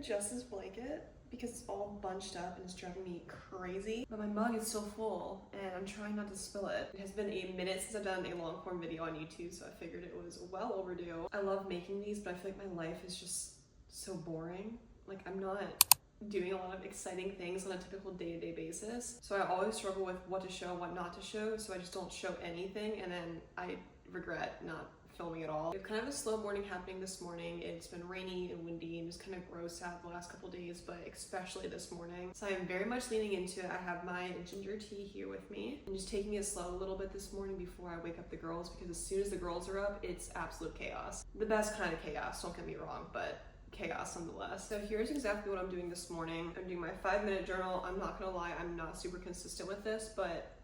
adjust this blanket because it's all bunched up and it's driving me crazy. But my mug is still full and I'm trying not to spill it. It has been a minute since I've done a long form video on YouTube, so I figured it was well overdue. I love making these, but I feel like my life is just so boring. Like, I'm not doing a lot of exciting things on a typical day-to-day basis. So I always struggle with what to show and what not to show, so I just don't show anything, and then I regret not filming at all. We have kind of a slow morning happening this morning. It's been rainy and windy and just kind of gross out the last couple days, but especially this morning. So I am very much leaning into it. I have my ginger tea here with me. I'm just taking it slow a little bit this morning before I wake up the girls, because as soon as the girls are up, it's absolute chaos. The best kind of chaos, don't get me wrong, but chaos nonetheless. So here's exactly what I'm doing this morning. I'm doing my 5-minute journal. I'm not gonna lie, I'm not super consistent with this, but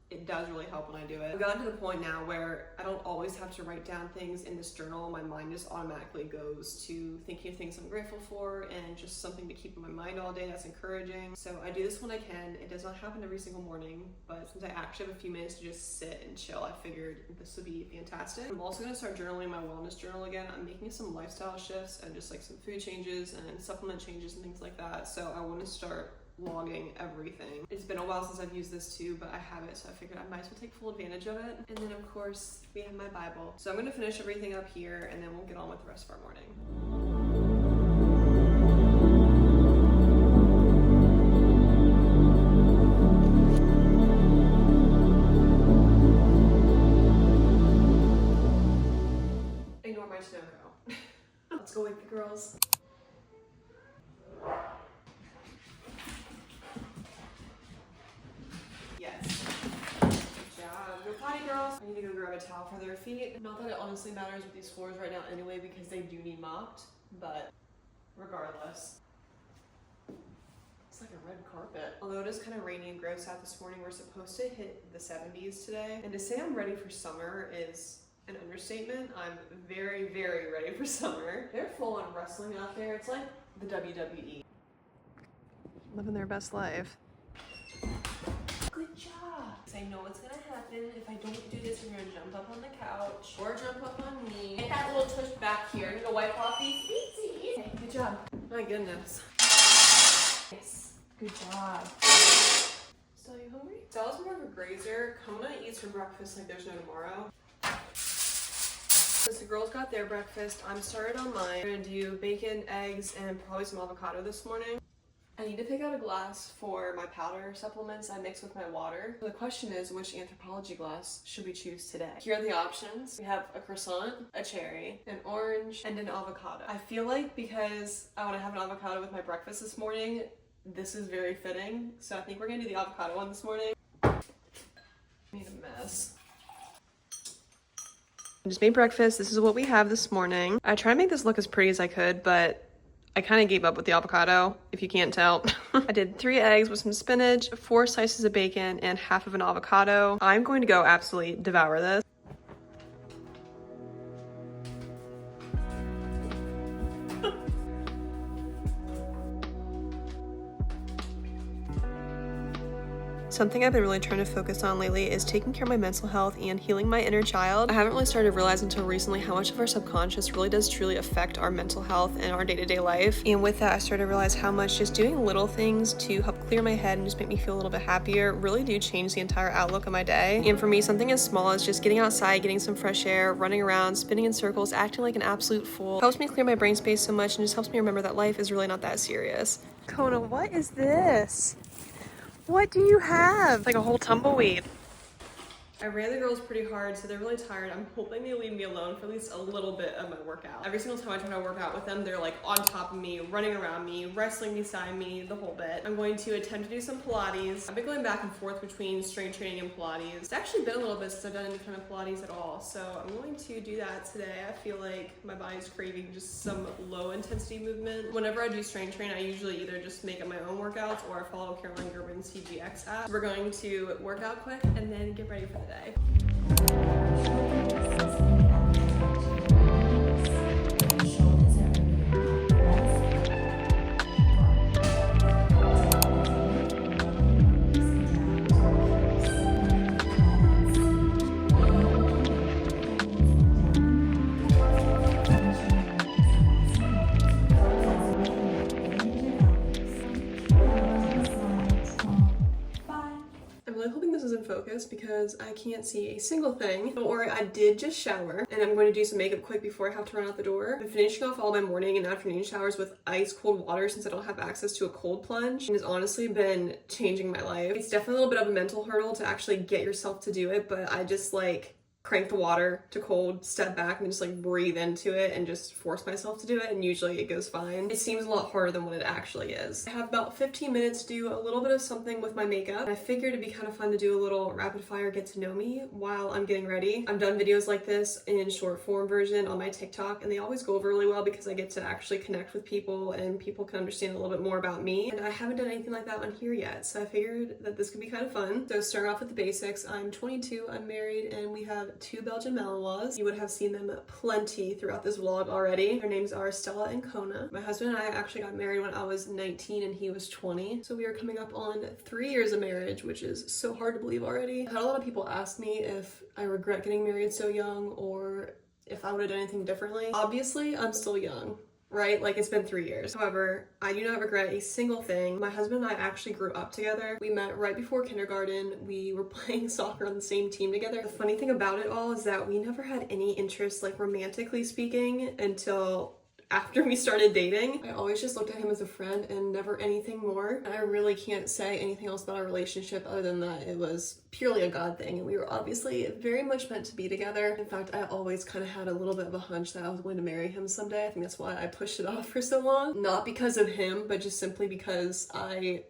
it does really help when I do it. I've gotten to the point now where I don't always have to write down things in this journal. My mind just automatically goes to thinking of things I'm grateful for and just something to keep in my mind all day that's encouraging. So I do this when I can. It does not happen every single morning, but since I actually have a few minutes to just sit and chill, I figured this would be fantastic. I'm also gonna start journaling my wellness journal again. I'm making some lifestyle shifts and just like some food changes and supplement changes and things like that. So I wanna start logging everything. It's been a while since I've used this too, but I have it, so I figured I might as well take full advantage of it. And then of course, we have my Bible. So I'm gonna finish everything up here and then we'll get on with the rest of our morning. Ignore my Sunoco. Let's go wake the girls. Girls, I need to go grab a towel for their feet. Not that it honestly matters with these floors right now anyway, because they do need mopped, but regardless. It's like a red carpet. Although it is kind of rainy and gross out this morning, we're supposed to hit the 70s today. And to say I'm ready for summer is an understatement. I'm very, very ready for summer. They're full on wrestling out there. It's like the WWE. Living their best life. Good job. I know what's gonna happen. If I don't do this, you're gonna jump up on the couch or jump up on me. Get that little tush back here. I'm gonna wipe off these feetsies. Okay, good job. My goodness. Yes, good job. So, you hungry? Stella's more of a grazer. Kona eats her breakfast like there's no tomorrow. Since the girls got their breakfast, I'm started on mine. I'm gonna do bacon, eggs, and probably some avocado this morning. I need to pick out a glass for my powder supplements I mix with my water. So the question is, which anthropology glass should we choose today? Here are the options. We have a croissant, a cherry, an orange, and an avocado. I feel like because I want to have an avocado with my breakfast this morning, this is very fitting. So I think we're gonna do the avocado one this morning. I need a mess. I just made breakfast. This is what we have this morning. I tried to make this look as pretty as I could, but I kind of gave up with the avocado, if you can't tell. I did 3 eggs with some spinach, 4 slices of bacon, and half of an avocado. I'm going to go absolutely devour this. Something I've been really trying to focus on lately is taking care of my mental health and healing my inner child. I haven't really started to realize until recently how much of our subconscious really does truly affect our mental health and our day-to-day life. And with that, I started to realize how much just doing little things to help clear my head and just make me feel a little bit happier really do change the entire outlook of my day. And for me, something as small as just getting outside, getting some fresh air, running around, spinning in circles, acting like an absolute fool helps me clear my brain space so much and just helps me remember that life is really not that serious. Kona, what is this? What do you have? It's like a whole tumbleweed. I ran the girls pretty hard, so they're really tired. I'm hoping they leave me alone for at least a little bit of my workout. Every single time I try to work out with them, they're like on top of me, running around me, wrestling beside me, the whole bit. I'm going to attempt to do some Pilates. I've been going back and forth between strength training and Pilates. It's actually been a little bit since I've done any kind of Pilates at all, so I'm going to do that today. I feel like my body's craving just some low intensity movement. Whenever I do strength train, I usually either just make up my own workouts or I follow Caroline Gerben's CGX app. So we're going to work out quick and then get ready for the day. focus because I can't see a single thing. Don't worry, I did just shower and I'm going to do some makeup quick before I have to run out the door. I'm finishing off all my morning and afternoon showers with ice cold water since I don't have access to a cold plunge. It has honestly been changing my life. It's definitely a little bit of a mental hurdle to actually get yourself to do it, but I just like crank the water to cold, step back, and just like breathe into it and just force myself to do it, and usually it goes fine. It seems a lot harder than what it actually is. I have about 15 minutes to do a little bit of something with my makeup. I figured it'd be kind of fun to do a little rapid fire get to know me while I'm getting ready. I've done videos like this in short form version on my TikTok, and they always go over really well because I get to actually connect with people and people can understand a little bit more about me, and I haven't done anything like that on here yet, so I figured that this could be kind of fun. So starting off with the basics, I'm 22, I'm married, and we have 2 Belgian Malinois. You would have seen them plenty throughout this vlog already. Their names are Stella and Kona. My husband and I actually got married when I was 19 and he was 20. So we are coming up on 3 years of marriage, which is so hard to believe already. I had a lot of people ask me if I regret getting married so young or if I would have done anything differently. Obviously, I'm still young, right? Like, it's been 3 years. However, I do not regret a single thing. My husband and I actually grew up together. We met right before kindergarten. We were playing soccer on the same team together. The funny thing about it all is that we never had any interest, like romantically speaking, until after we started dating. I always just looked at him as a friend and never anything more. And I really can't say anything else about our relationship other than that it was purely a God thing, and we were obviously very much meant to be together. In fact, I always kind of had a little bit of a hunch that I was going to marry him someday. I think that's why I pushed it off for so long. Not because of him, but just simply because I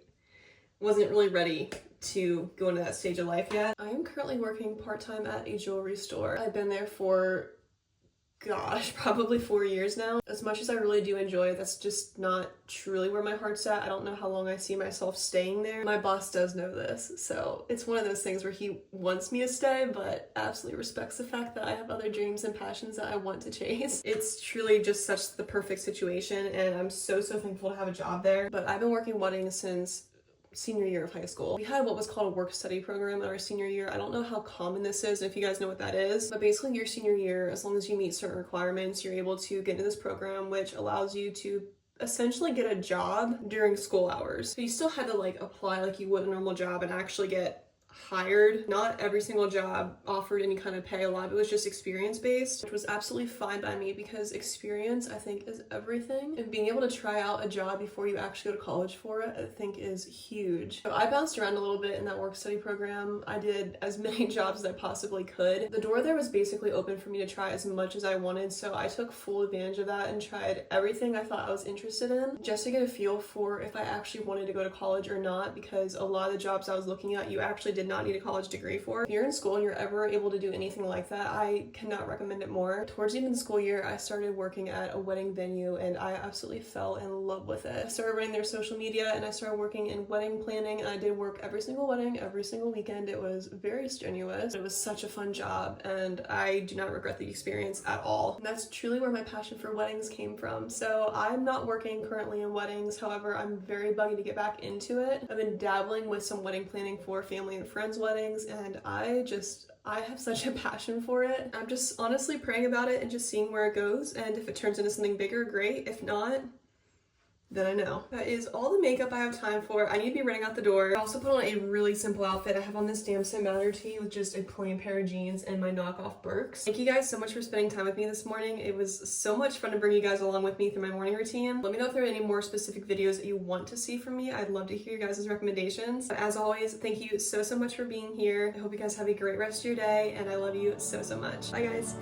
wasn't really ready to go into that stage of life yet. I am currently working part-time at a jewelry store. I've been there for probably 4 years now. As much as I really do enjoy it, that's just not truly where my heart's at. I don't know how long I see myself staying there. My boss does know this, so it's one of those things where he wants me to stay, but absolutely respects the fact that I have other dreams and passions that I want to chase. It's truly just such the perfect situation, and I'm so thankful to have a job there. But I've been working weddings since senior year of high school. We had what was called a work-study program in our senior year. I don't know how common this is, if you guys know what that is, but basically your senior year, as long as you meet certain requirements, you're able to get into this program, which allows you to essentially get a job during school hours. So you still had to like apply like you would a normal job and actually get hired. Not every single job offered any kind of pay. A lot of it was just experience based, which was absolutely fine by me because experience, I think, is everything. And being able to try out a job before you actually go to college for it, I think is huge. So I bounced around a little bit in that work study program. I did as many jobs as I possibly could. The door there was basically open for me to try as much as I wanted, so I took full advantage of that and tried everything I thought I was interested in just to get a feel for if I actually wanted to go to college or not, because a lot of the jobs I was looking at, you actually did not need a college degree for. If you're in school and you're ever able to do anything like that, I cannot recommend it more. Towards the end of the school year, I started working at a wedding venue and I absolutely fell in love with it. I started running their social media and I started working in wedding planning, and I did work every single wedding, every single weekend. It was very strenuous. It was such a fun job and I do not regret the experience at all. And that's truly where my passion for weddings came from. So I'm not working currently in weddings. However, I'm very buggy to get back into it. I've been dabbling with some wedding planning for family and friends weddings, and I have such a passion for it. I'm just honestly praying about it and just seeing where it goes, and if it turns into something bigger, great. If not, then I know. That is all the makeup I have time for. I need to be running out the door. I also put on a really simple outfit. I have on this damn St. Mather tee with just a plain pair of jeans and my knockoff Birks. Thank you guys so much for spending time with me this morning. It was so much fun to bring you guys along with me through my morning routine. Let me know if there are any more specific videos that you want to see from me. I'd love to hear your guys' recommendations. But as always, thank you so much for being here. I hope you guys have a great rest of your day, and I love you so much. Bye guys.